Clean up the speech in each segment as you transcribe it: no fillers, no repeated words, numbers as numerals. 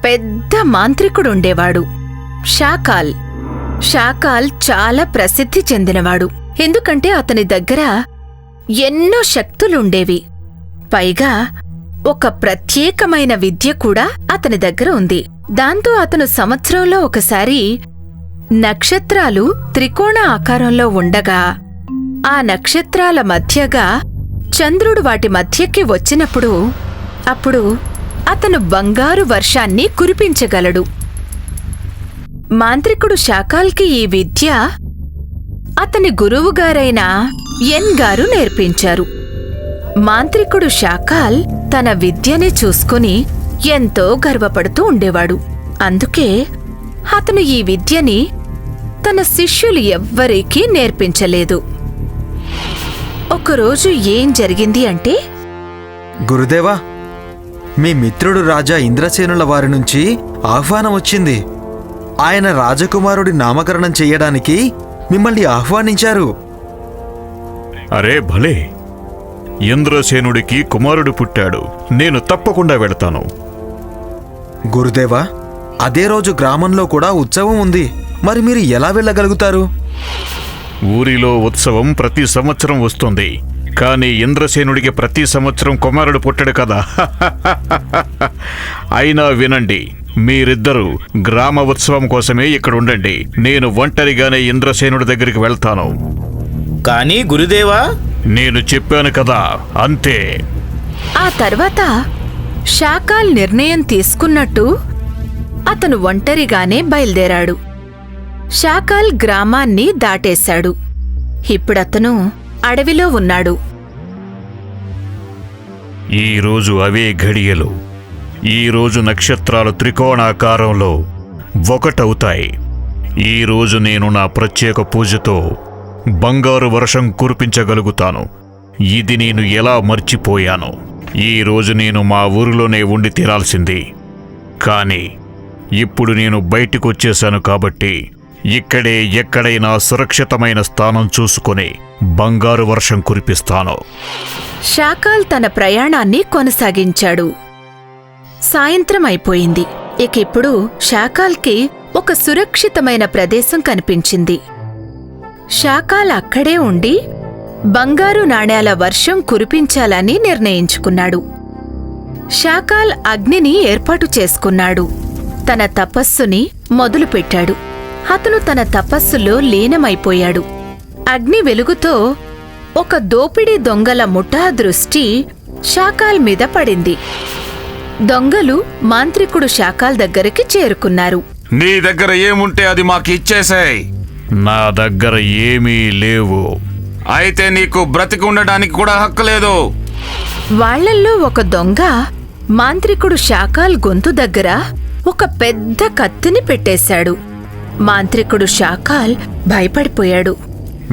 పెద్ద మాంత్రికుడుండేవాడు, షాకాల్. షాకాల్ చాలా ప్రసిద్ధి చెందినవాడు, ఎందుకంటే అతని దగ్గర ఎన్నో శక్తులుండేవి. పైగా ఒక ప్రత్యేకమైన విద్య కూడా అతని దగ్గర ఉంది. దాంతో అతను సంవత్సరంలో ఒకసారి నక్షత్రాలు త్రికోణ ఆకారంలో ఉండగా ఆ నక్షత్రాల మధ్యగా చంద్రుడు వాటి మధ్యకి వచ్చినప్పుడు అప్పుడు అతను బంగారు వర్షాన్ని కురిపించగలడు. మాంత్రికుడు షాకాల్కి ఈ విద్య అతని గురువుగారైన ఎన్ గారు నేర్పించారు. మాంత్రికుడు షాకాల్ తన విద్యని చూసుకుని ఎంతో గర్వపడుతూ ఉండేవాడు. అందుకే అతను ఈ విద్యని తన శిష్యులు ఎవ్వరికీ నేర్పించలేదు. ఒకరోజు ఏం జరిగింది అంటే, గురుదేవా, మీ మిత్రుడు రాజా ఇంద్రసేనుల వారి నుంచి ఆహ్వానం వచ్చింది. ఆయన రాజకుమారుడి నామకరణం చెయ్యడానికి మిమ్మల్ని ఆహ్వానించారు. అరే భలే! ఇంద్రసేనుడికి కుమారుడు పుట్టాడు. నేను తప్పకుండా వెళతాను. గురుదేవా, అదే రోజు గ్రామంలో కూడా ఉత్సవం ఉంది. మరి మీరు ఎలా వెళ్ళగలుగుతారు? ఊరిలో ఉత్సవం ప్రతి సంవత్సరం వస్తుంది, కానీ ఇంద్రసేనుడికి ప్రతి సంవత్సరం కుమారుడు పుట్టడు కదా. అయినా వినండి, మీరిద్దరూ గ్రామ ఉత్సవం కోసమే ఇక్కడ ఉండండి. నేను ఒంటరిగానే ఇంద్రసేనుడి దగ్గరికి వెళ్తాను. కానీ గురుదేవా, నేను చెప్పాను కదా, అంతే. ఆ తర్వాత షాకాల్ నిర్ణయం తీసుకున్నట్టు అతను ఒంటరిగానే బయల్దేరాడు. షాకాల్ గ్రామాన్ని దాటేశాడు. ఇప్పుడతను అడవిలో ఉన్నాడు. ఈరోజు అవే ఘడియలు. ఈరోజు నక్షత్రాలు త్రికోణాకారంలో ఒకటవుతాయి. ఈరోజు నేను నా ప్రత్యేక పూజతో బంగారు వర్షం కురిపించగలుగుతాను. ఇది నేను ఎలా మర్చిపోయాను. ఈరోజు నేను మా ఊరిలోనే ఉండి తీరాల్సింది. కానీ ఇప్పుడు నేను బయటికొచ్చేశాను కాబట్టి ఇక్కడే ఎక్కడైనా సురక్షితమైన స్థానం చూసుకొని బంగారు వర్షం కురిపిస్తాను. షాకాల్ తన ప్రయాణాన్ని కొనసాగించాడు. సాయంత్రం అయిపోయింది. ఇకిప్పుడు షాకాల్కి ఒక సురక్షితమైన ప్రదేశం కనిపించింది. షాకాల్ అక్కడే ఉండి బంగారు నాణేల వర్షం కురిపించాలని నిర్ణయించుకున్నాడు. షాకాల్ అగ్నిని ఏర్పాటు చేసుకున్నాడు. తన తపస్సుని మొదలుపెట్టాడు. అతను తన తపస్సులో లీనమైపోయాడు. అగ్ని వెలుగుతో ఒక దోపిడీ దొంగల ముఠా దృష్టి షాకాల్ మీద పడింది. దొంగలు మాంత్రికుడు షాకాల్ దగ్గరికి చేరుకున్నారు. నీ దగ్గర ఏముంటే అది మాకు ఇచ్చేసాయి. నా దగ్గర ఏమీ లేవు. అయితే నీకు బ్రతికి ఉండడానికి కూడా హక్కు లేదు. వాళ్లల్లో ఒక దొంగ మాంత్రికుడు షాకాల్ గొంతు దగ్గర ఒక పెద్ద కత్తిని పెట్టేశాడు. మాంత్రికుడు షాకాల్ భయపడిపోయాడు.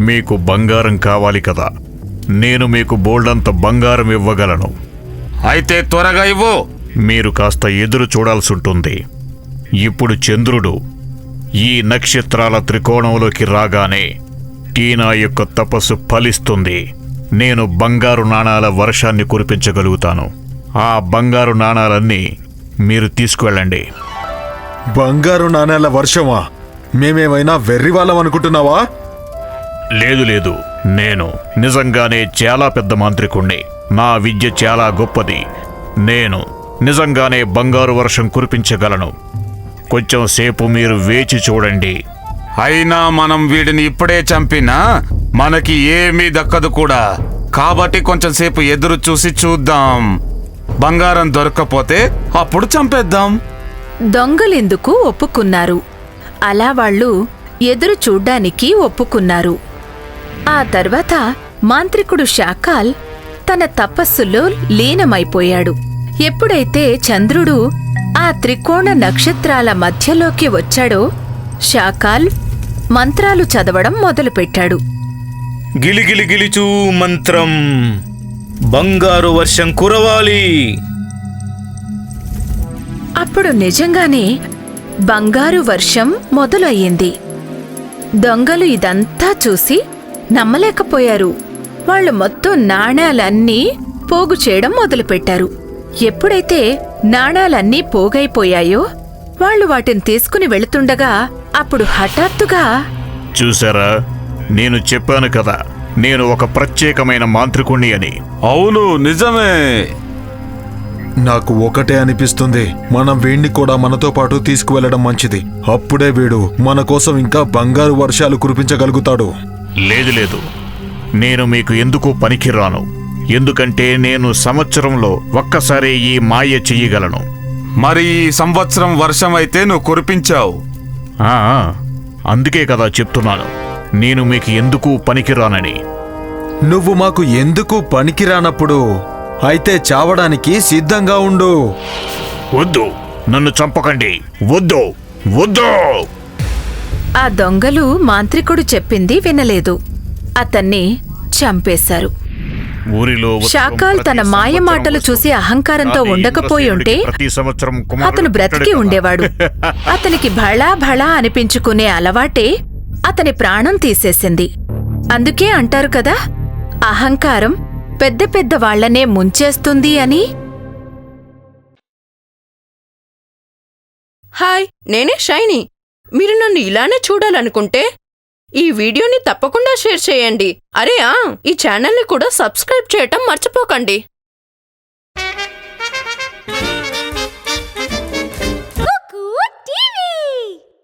మీకు బంగారం కావాలి కదా, నేను మీకు బోల్డంత బంగారం ఇవ్వగలను. అయితే త్వరగా ఇవ్వు. మీరు కాస్త ఎదురు చూడాల్సుంటుంది. ఇప్పుడు చంద్రుడు ఈ నక్షత్రాల త్రికోణంలోకి రాగానే టీనా యొక్క తపస్సు ఫలిస్తుంది. నేను బంగారు నాణాల వర్షాన్ని కురిపించగలుగుతాను. ఆ బంగారు నాణాలన్నీ మీరు తీసుకువెళ్ళండి. బంగారు నాణేల వర్షమా? మేమేమైనా వెర్రివాళ్ళం అనుకుంటున్నావా? లేదు లేదు, నేను నిజంగానే చాలా పెద్ద మాంత్రికుణ్ణి. నా విద్య చాలా గొప్పది. నేను నిజంగానే బంగారు వర్షం కురిపించగలను. కొంచెం సేపు మీరు వేచి చూడండి. అయినా మనం వీడిని ఇప్పుడే చంపినా మనకి ఏమీ దక్కదు కూడా. కాబట్టి కొంచెం సేపు ఎదురు చూసి చూద్దాం. బంగారం దొరక్కపోతే అప్పుడు చంపేద్దాం. దొంగలెందుకు ఒప్పుకున్నారు. అలా వాళ్ళు ఎదురు చూడ్డానికి ఒప్పుకున్నారు. ఆ తర్వాత మాంత్రికుడు షాకాల్ తన తపస్సులో లీనమైపోయాడు. ఎప్పుడైతే చంద్రుడు ఆ త్రికోణ నక్షత్రాల మధ్యలోకి వచ్చాడో షాకాల్ మంత్రాలు చదవడం మొదలుపెట్టాడు. గిలిగిలి గిలిచూ మంత్రం, బంగారు వర్షం కురవాలి. అప్పుడు నిజంగానే బంగారు వర్షం మొదలయ్యింది. దొంగలు ఇదంతా చూసి నమ్మలేకపోయారు. వాళ్లు మొత్తం నాణేలన్నీ పోగు చేయడం మొదలుపెట్టారు. ఎప్పుడైతే నాణాలన్నీ పోగైపోయాయో వాళ్ళు వాటిని తీసుకుని వెళుతుండగా అప్పుడు హఠాత్తుగా చూసారా, నేను చెప్పాను కదా, నేను ఒక ప్రత్యేకమైన మాంత్రికుణ్ణి అని. అవును, నిజమే. నాకు ఒకటే అనిపిస్తుంది, మనం వీణ్ణి కూడా మనతో పాటు తీసుకువెళ్లడం మంచిది. అప్పుడే వీడు మన కోసం ఇంకా బంగారు వర్షాలు కురిపించగలుగుతాడు. లేదు లేదు, నేను మీకు ఎందుకు పనికిరాను. ఎందుకంటే నేను సంవత్సరంలో ఒక్కసారి ఈ మాయ చెయ్యగలను. మరి ఈ సంవత్సరం వర్షం అయితే నువ్వు కురిపించావు. ఆ, అందుకే కదా చెప్తున్నాను, నేను మీకు ఎందుకు పనికిరానని. నువ్వు మాకు ఎందుకు పనికిరానప్పుడు అయితే చావడానికి సిద్ధంగా ఉండు. వద్దు, నన్ను చంపకండి, వద్దు వద్దు. ఆ దొంగలు మాంత్రికుడు చెప్పింది వినలేదు. అతన్ని చంపేశారు. ఊరిలో ఉత్సవం షాకాల్ ప్రతి తన మాయ సంవత్సరం మాటలు చూసి వస్తుంది. అహంకారంతో కానీ ఉండకపోయి ఉంటే ఇంద్రసేనుడికి ప్రతి సంవత్సరం కుమారుడు అతను బ్రతికి పుట్టాడు కదా. ఉండేవాడు. అతనికి భళా భళా అనిపించుకునే అలవాటే అతని ప్రాణం తీసేసింది. అందుకే అంటారు కదా, అహంకారం పెద్ద పెద్ద వాళ్లనే ముంచేస్తుంది అని. హాయ్, నేనే షైనీ. మీరు నన్ను ఇలానే చూడాలనుకుంటే ఈ వీడియోని తప్పకుండా షేర్ చేయండి. ఈ ఛానల్ని కూడా సబ్స్క్రైబ్ చేయటం మర్చిపోకండి.